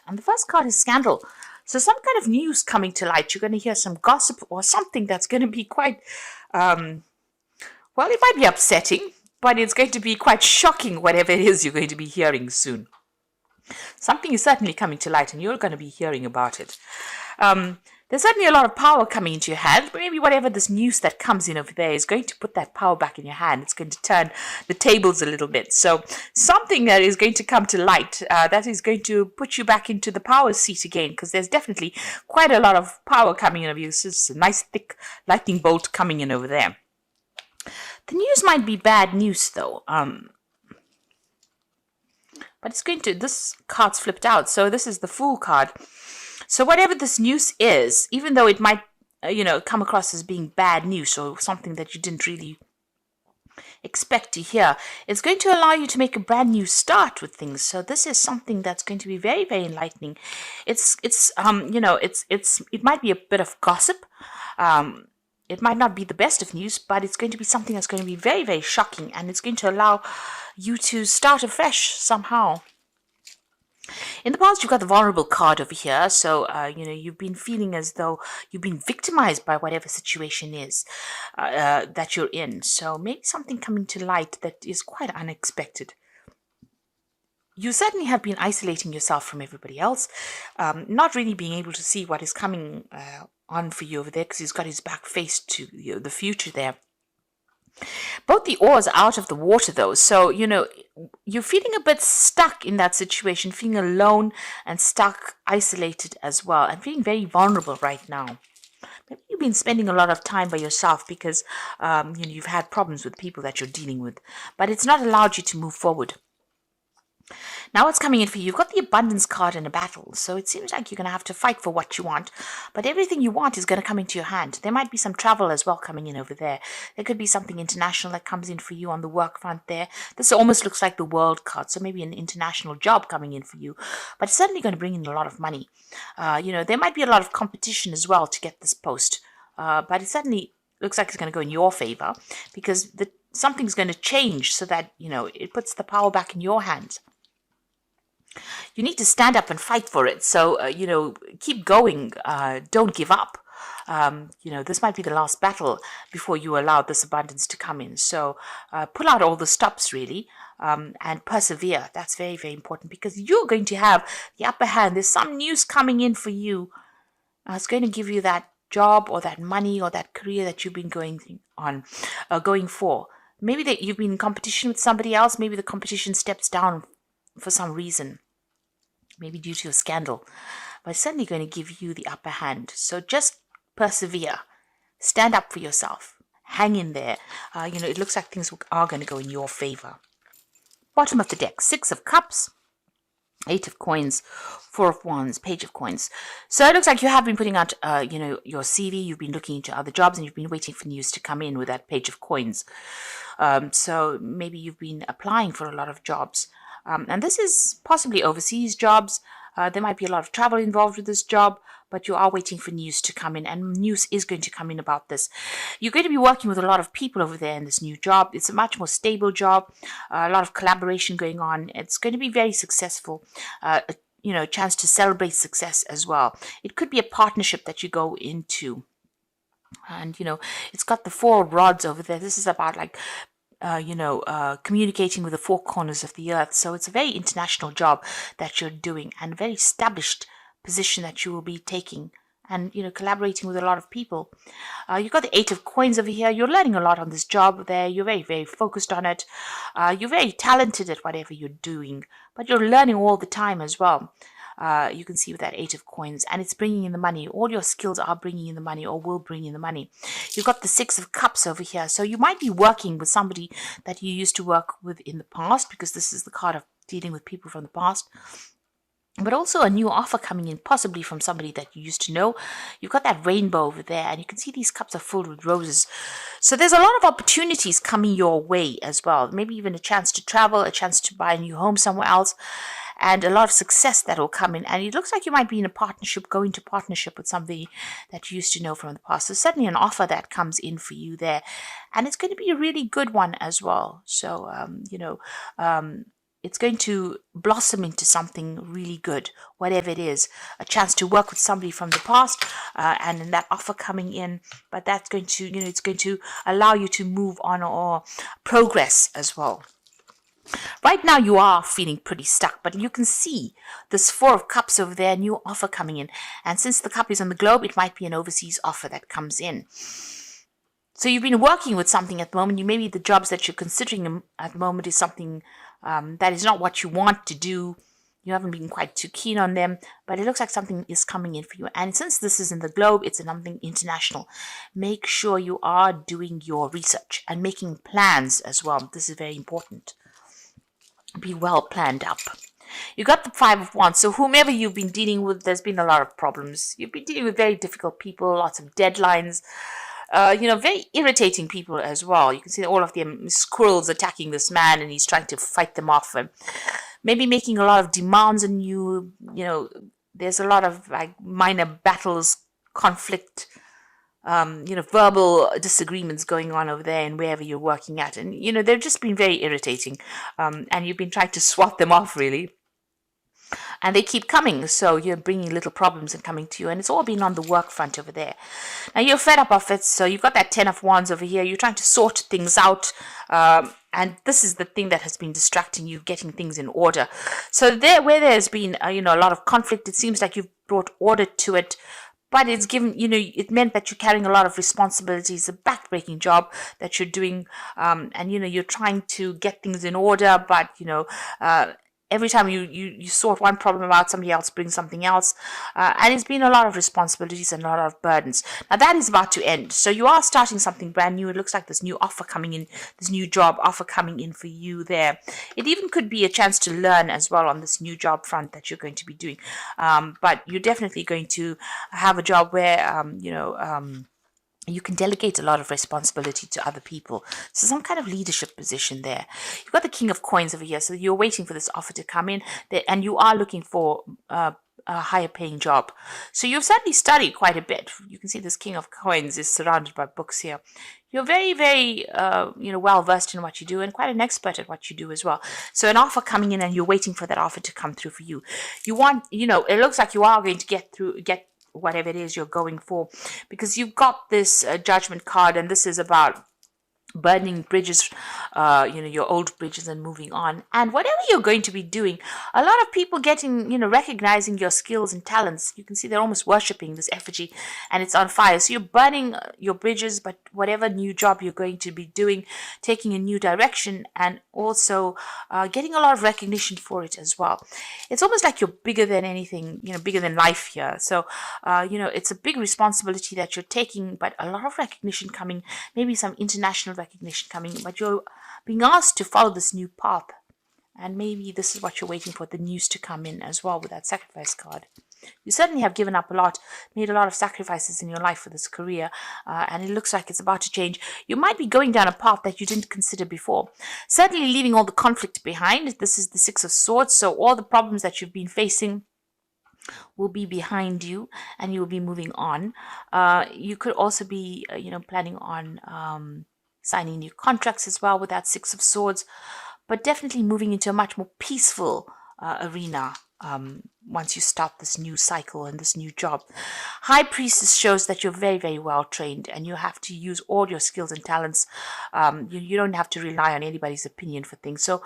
And the first card is scandal. So some kind of news coming to light. You're going to hear some gossip or something that's going to be quite, well, it might be upsetting, but it's going to be quite shocking, whatever it is you're going to be hearing soon. Something is certainly coming to light, and you're going to be hearing about it. There's certainly a lot of power coming into your hand. Maybe whatever this news that comes in over there is going to put that power back in your hand. It's going to turn the tables a little bit. So something that is going to come to light, that is going to put you back into the power seat again, because there's definitely quite a lot of power coming in over you. This is a nice thick lightning bolt coming in over there. The news might be bad news though. But it's going to, this card's flipped out. So this is the Fool card. So whatever this news is, even though it might, come across as being bad news or something that you didn't really expect to hear, it's going to allow you to make a brand new start with things. So this is something that's going to be very, very enlightening. It might be a bit of gossip. It might not be the best of news, but it's going to be something that's going to be very, very shocking, and it's going to allow you to start afresh somehow. In the past, you've got the vulnerable card over here. So, you've been feeling as though you've been victimized by whatever situation is that you're in. So maybe something coming to light that is quite unexpected. You certainly have been isolating yourself from everybody else, not really being able to see what is coming on for you over there, because he's got his back faced to the future there. Both the oars are out of the water though, so you're feeling a bit stuck in that situation, feeling alone and stuck, isolated as well, and feeling very vulnerable right now. Maybe you've been spending a lot of time by yourself because you've had problems with people that you're dealing with, but it's not allowed you to move forward. Now what's coming in for you? You've got the abundance card in a battle, so it seems like you're going to have to fight for what you want, but everything you want is going to come into your hand. There might be some travel as well coming in over there. There could be something international that comes in for you on the work front there. This almost looks like the world card, so maybe an international job coming in for you, but it's certainly going to bring in a lot of money. There might be a lot of competition as well to get this post, but it certainly looks like it's going to go in your favor, because something's going to change so that, it puts the power back in your hands. You need to stand up and fight for it. So, keep going. Don't give up. This might be the last battle before you allow this abundance to come in. So, pull out all the stops, really, and persevere. That's very, very important, because you're going to have the upper hand. There's some news coming in for you. It's going to give you that job or that money or that career that you've been going for. Maybe that you've been in competition with somebody else. Maybe the competition steps down for some reason, maybe due to a scandal, but it's certainly going to give you the upper hand. So just persevere, stand up for yourself, hang in there. It looks like things are going to go in your favor. Bottom of the deck, 6 of Cups, 8 of Coins, 4 of Wands, Page of Coins. So it looks like you have been putting out, your CV. You've been looking into other jobs, and you've been waiting for news to come in with that Page of Coins. So maybe you've been applying for a lot of jobs. And this is possibly overseas jobs. There might be a lot of travel involved with this job, but you are waiting for news to come in, and news is going to come in about this. You're going to be working with a lot of people over there in this new job. It's a much more stable job, a lot of collaboration going on. It's going to be very successful. A chance to celebrate success as well. It could be a partnership that you go into. And, it's got the 4 rods over there. This is about communicating with the 4 corners of the earth. So it's a very international job that you're doing, and a very established position that you will be taking, and, collaborating with a lot of people. You've got the 8 of Coins over here. You're learning a lot on this job there. You're very, very focused on it. You're very talented at whatever you're doing, but you're learning all the time as well. You can see with that 8 of Coins, and it's bringing in the money. All your skills are bringing in the money, or will bring in the money. You've got the 6 of Cups over here. So you might be working with somebody that you used to work with in the past, because this is the card of dealing with people from the past. But also a new offer coming in, possibly from somebody that you used to know. You've got that rainbow over there, and you can see these cups are filled with roses. So there's a lot of opportunities coming your way as well. Maybe even a chance to travel, a chance to buy a new home somewhere else, and a lot of success that will come in. And it looks like you might be in a partnership, go into partnership with somebody that you used to know from the past. So certainly an offer that comes in for you there. And it's going to be a really good one as well. So, it's going to blossom into something really good, whatever it is. A chance to work with somebody from the past, and then that offer coming in. But that's going to, it's going to allow you to move on or progress as well. Right now you are feeling pretty stuck, but you can see this Four of Cups over there, new offer coming in. And since the cup is on the globe, it might be an overseas offer that comes in. So you've been working with something at the moment. Maybe the jobs that you're considering at the moment is something that is not what you want to do. You haven't been quite too keen on them, but it looks like something is coming in for you. And since this is in the globe, it's something international. Make sure you are doing your research and making plans as well. This is very important. Be well planned up. You got the Five of Wands. So whomever you've been dealing with, there's been a lot of problems. You've been dealing with very difficult people, lots of deadlines. Very irritating people as well. You can see all of them squirrels attacking this man, and he's trying to fight them off, and maybe making a lot of demands on you. There's a lot of like minor battles, conflict, verbal disagreements going on over there and wherever you're working at. And, they've just been very irritating. And you've been trying to swat them off, really. And they keep coming, so you're bringing little problems and coming to you, and it's all been on the work front over there. Now you're fed up of it, so you've got that Ten of Wands over here. You're trying to sort things out, and this is the thing that has been distracting you, getting things in order. So where there's been a lot of conflict, it seems like you've brought order to it. But it's given, it meant that you're carrying a lot of responsibilities, a backbreaking job that you're doing, and you're trying to get things in order, but every time you sort one problem out, somebody else brings something else. And it's been a lot of responsibilities and a lot of burdens. Now that is about to end. So you are starting something brand new. It looks like this new offer coming in, this new job offer coming in for you there. It even could be a chance to learn as well on this new job front that you're going to be doing. But you're definitely going to have a job where, you can delegate a lot of responsibility to other people. So some kind of leadership position there. You've got the King of Coins over here. So you're waiting for this offer to come in, and you are looking for a higher paying job. So you've certainly studied quite a bit. You can see this King of Coins is surrounded by books here. You're very, very, well versed in what you do, and quite an expert at what you do as well. So an offer coming in, and you're waiting for that offer to come through for you. You want, it looks like you are going to get whatever it is you're going for, because you've got this Judgment card, and this is about burning bridges, your old bridges, and moving on. And whatever you're going to be doing, a lot of people getting, recognizing your skills and talents. You can see they're almost worshipping this effigy, and it's on fire. So you're burning your bridges, but whatever new job you're going to be doing, taking a new direction, and also getting a lot of recognition for it as well. It's almost like you're bigger than anything, bigger than life here. So, it's a big responsibility that you're taking, but a lot of recognition coming, maybe some international recognition coming, but you're being asked to follow this new path, and maybe this is what you're waiting for, the news to come in as well with that Sacrifice card. You certainly have given up a lot, made a lot of sacrifices in your life for this career, and it looks like it's about to change. You might be going down a path that you didn't consider before, certainly leaving all the conflict behind. This is the Six of Swords, so all the problems that you've been facing will be behind you, and you will be moving on. You could also be planning on signing new contracts as well with that Six of Swords, but definitely moving into a much more peaceful arena once you start this new cycle and this new job. High Priestess shows that you're very, very well trained, and you have to use all your skills and talents. You don't have to rely on anybody's opinion for things. So,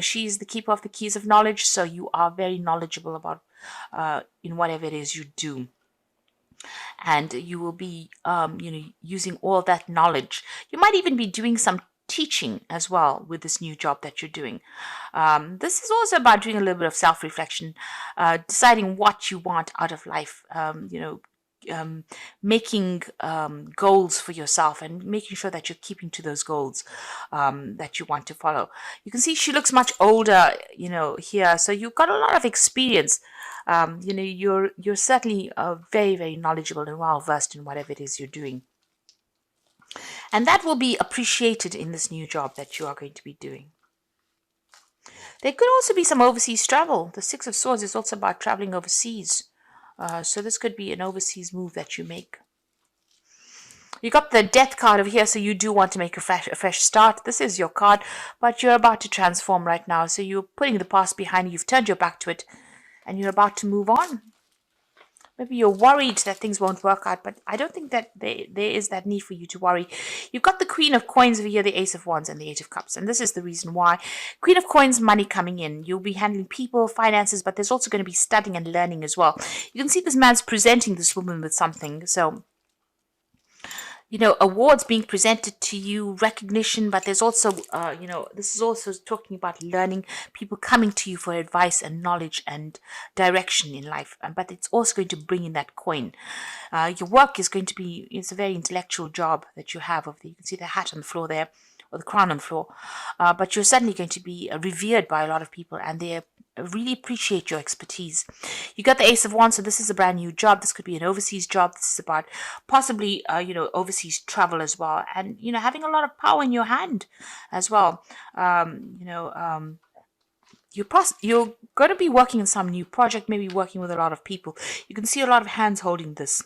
she's the keeper of the keys of knowledge, so you are very knowledgeable about in whatever it is you do. And you will be, using all that knowledge. You might even be doing some teaching as well with this new job that you're doing. This is also about doing a little bit of self-reflection, deciding what you want out of life, making goals for yourself, and making sure that you're keeping to those goals that you want to follow. You can see she looks much older, here. So you've got a lot of experience. You're certainly very, very knowledgeable and well versed in whatever it is you're doing. And that will be appreciated in this new job that you are going to be doing. There could also be some overseas travel. The Six of Swords is also about traveling overseas. So this could be an overseas move that you make. You got the death card over here, so you do want to make a fresh start. This is your card, but you're about to transform right now. So you're putting the past behind you. You've turned your back to it, and you're about to move on. Maybe you're worried that things won't work out, but I don't think that there is that need for you to worry. You've got the Queen of Coins over here, the Ace of Wands, and the Eight of Cups. And this is the reason why. Queen of Coins, money coming in. You'll be handling people, finances, but there's also going to be studying and learning as well. You can see this man's presenting this woman with something. So, you know, awards being presented to you, recognition, but there's also, you know, this is also talking about learning, people coming to you for advice and knowledge and direction in life. But it's also going to bring in that coin. Your work is going to be, it's a very intellectual job that you have over there. You can see the hat on the floor there, or the crown on the floor. But you're suddenly going to be revered by a lot of people, and they really appreciate your expertise. You got the Ace of Wands, so this is a brand new job. This could be an overseas job. This is about possibly, you know, overseas travel as well, and you know, having a lot of power in your hand as well. You know, you're going to be working on some new project, maybe working with a lot of people. You can see a lot of hands holding this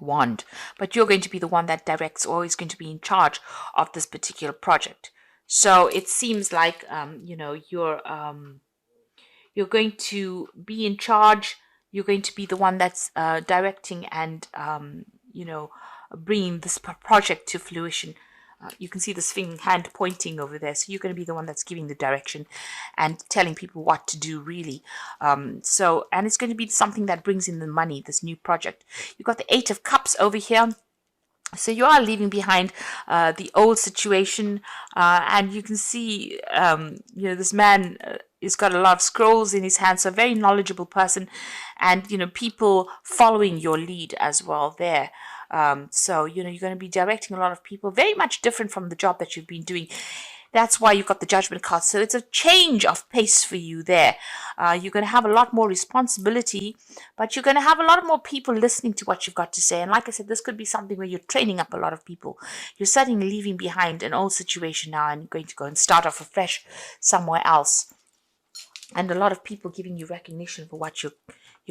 wand, but you're going to be the one that directs, or is going to be in charge of this particular project. So it seems like, you know, you're going to be in charge. You're going to be the one that's directing and, you know, bringing this project to fruition. You can see this hand pointing over there. So you're going to be the one that's giving the direction and telling people what to do, really. And it's going to be something that brings in the money, this new project. You've got the Eight of Cups over here. So you are leaving behind the old situation, and you can see, you know, this man has got a lot of scrolls in his hand, so a very knowledgeable person, and, you know, people following your lead as well there. So, you know, you're going to be directing a lot of people, very much different from the job that you've been doing. That's why you've got the Judgment card. So it's a change of pace for you there. You're going to have a lot more responsibility, but you're going to have a lot more people listening to what you've got to say. And like I said, this could be something where you're training up a lot of people. You're suddenly leaving behind an old situation now and going to go and start off afresh somewhere else. And a lot of people giving you recognition for what you're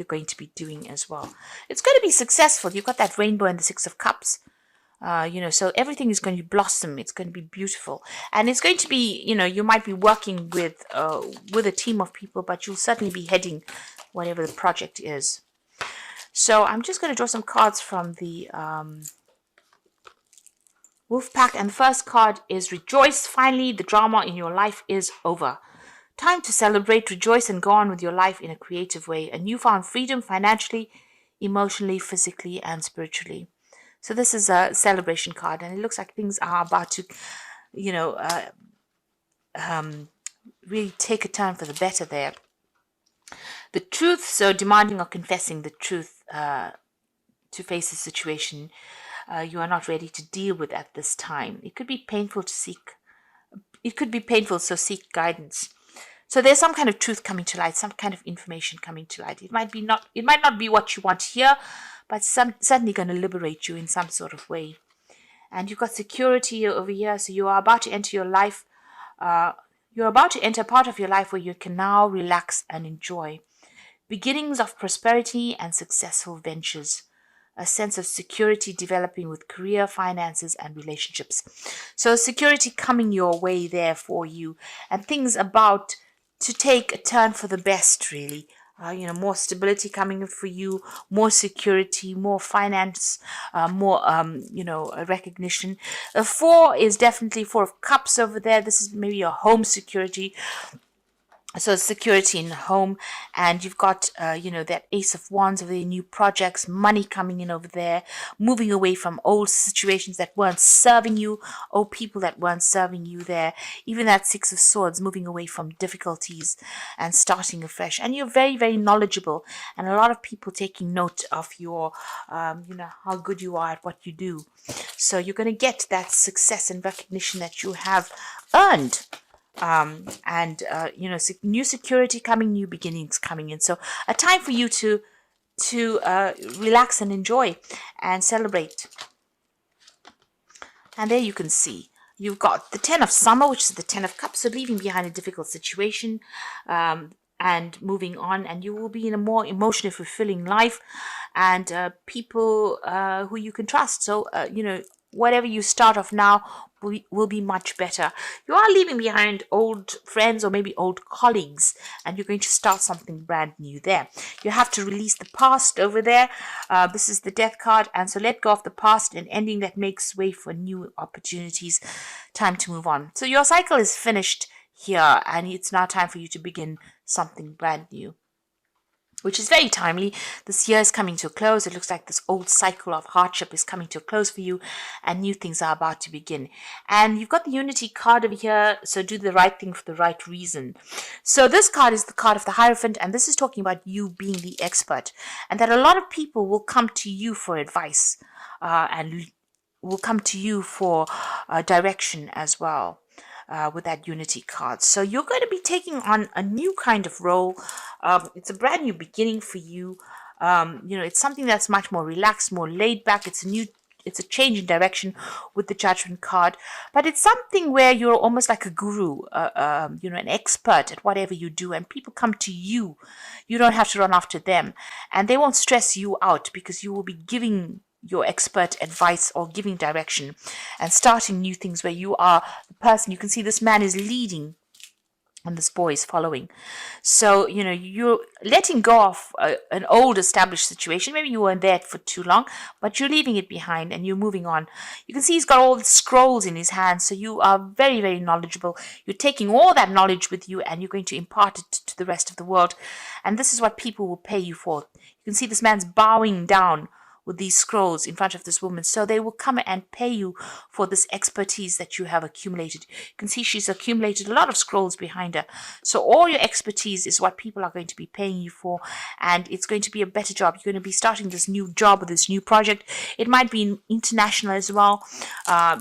going to be doing as well. It's going to be successful. You've got that rainbow and the Six of Cups. You know, so everything is going to blossom. It's going to be beautiful, and it's going to be, you know, you might be working with a team of people, but you'll certainly be heading whatever the project is. So I'm just going to draw some cards from the Wolf Pack, and the first card is Rejoice. Finally, the drama in your life is over. Time to celebrate, rejoice, and go on with your life in a creative way. A newfound freedom financially, emotionally, physically, and spiritually. So this is a celebration card, and it looks like things are about to, you know, really take a turn for the better there. The truth, so demanding or confessing the truth to face a situation you are not ready to deal with at this time. It could be painful to seek. It could be painful, so seek guidance. So there's some kind of truth coming to light, some kind of information coming to light. It might not be what you want to hear, but certainly going to liberate you in some sort of way. And you've got security over here, so you are about to enter your life. You're about to enter a part of your life where you can now relax and enjoy. Beginnings of prosperity and successful ventures. A sense of security developing with career, finances, and relationships. So security coming your way there for you, and things about to take a turn for the best, really. You know, more stability coming for you, more security, more finance, more, you know, recognition. 4 is definitely 4 of Cups over there. This is maybe your home security. So security in the home, and you've got, you know, that Ace of Wands over there, new projects, money coming in over there, moving away from old situations that weren't serving you, old people that weren't serving you there. Even that Six of Swords, moving away from difficulties and starting afresh. And you're very, very knowledgeable, and a lot of people taking note of your, you know, how good you are at what you do. So you're going to get that success and recognition that you have earned. You know, new security coming, new beginnings coming in. So a time for you to relax and enjoy and celebrate. And there you can see you've got the 10 of Summer, which is the 10 of Cups, so leaving behind a difficult situation. and moving on, and you will be in a more emotionally fulfilling life, and people who you can trust. So whatever you start off now will be much better. You are leaving behind old friends or maybe old colleagues, and you're going to start something brand new there. You have to release the past over there. This is the death card, and so let go of the past, and ending that makes way for new opportunities. Time to move on. So your cycle is finished here, and it's now time for you to begin something brand new, which is very timely. This year is coming to a close. It looks like this old cycle of hardship is coming to a close for you, and new things are about to begin. And you've got the Unity card over here, so do the right thing for the right reason. So this card is the card of the Hierophant, and this is talking about you being the expert, and that a lot of people will come to you for advice, and will come to you for direction as well. With that Unity card. So you're going to be taking on a new kind of role. It's a brand new beginning for you. It's something that's much more relaxed, more laid back. It's a change in direction with the Judgment card, but it's something where you're almost like a guru, an expert at whatever you do, and people come to you. You don't have to run after them, and they won't stress you out because you will be giving your expert advice or giving direction and starting new things where you are the person. You can see this man is leading and this boy is following. So, you're letting go of an old established situation. Maybe you weren't there for too long, but you're leaving it behind and you're moving on. You can see he's got all the scrolls in his hands. So you are very, very knowledgeable. You're taking all that knowledge with you and you're going to impart it to the rest of the world. And this is what people will pay you for. You can see this man's bowing down with these scrolls in front of this woman. So they will come and pay you for this expertise that you have accumulated. You can see she's accumulated a lot of scrolls behind her. So all your expertise is what people are going to be paying you for, and it's going to be a better job. You're going to be starting this new job or this new project. It might be international as well,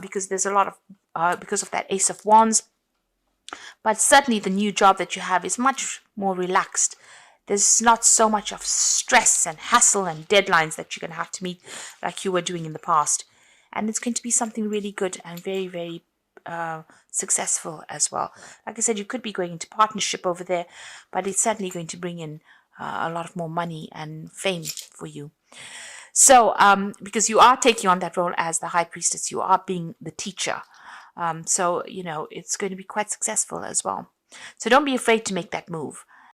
because there's a lot of, because of that Ace of Wands. But certainly the new job that you have is much more relaxed. There's not so much of stress and hassle and deadlines that you're going to have to meet like you were doing in the past. And it's going to be something really good and very, very successful as well. Like I said, you could be going into partnership over there, but it's certainly going to bring in a lot of more money and fame for you. So, because you are taking on that role as the High Priestess, you are being the teacher. So, it's going to be quite successful as well. So don't be afraid to make that move.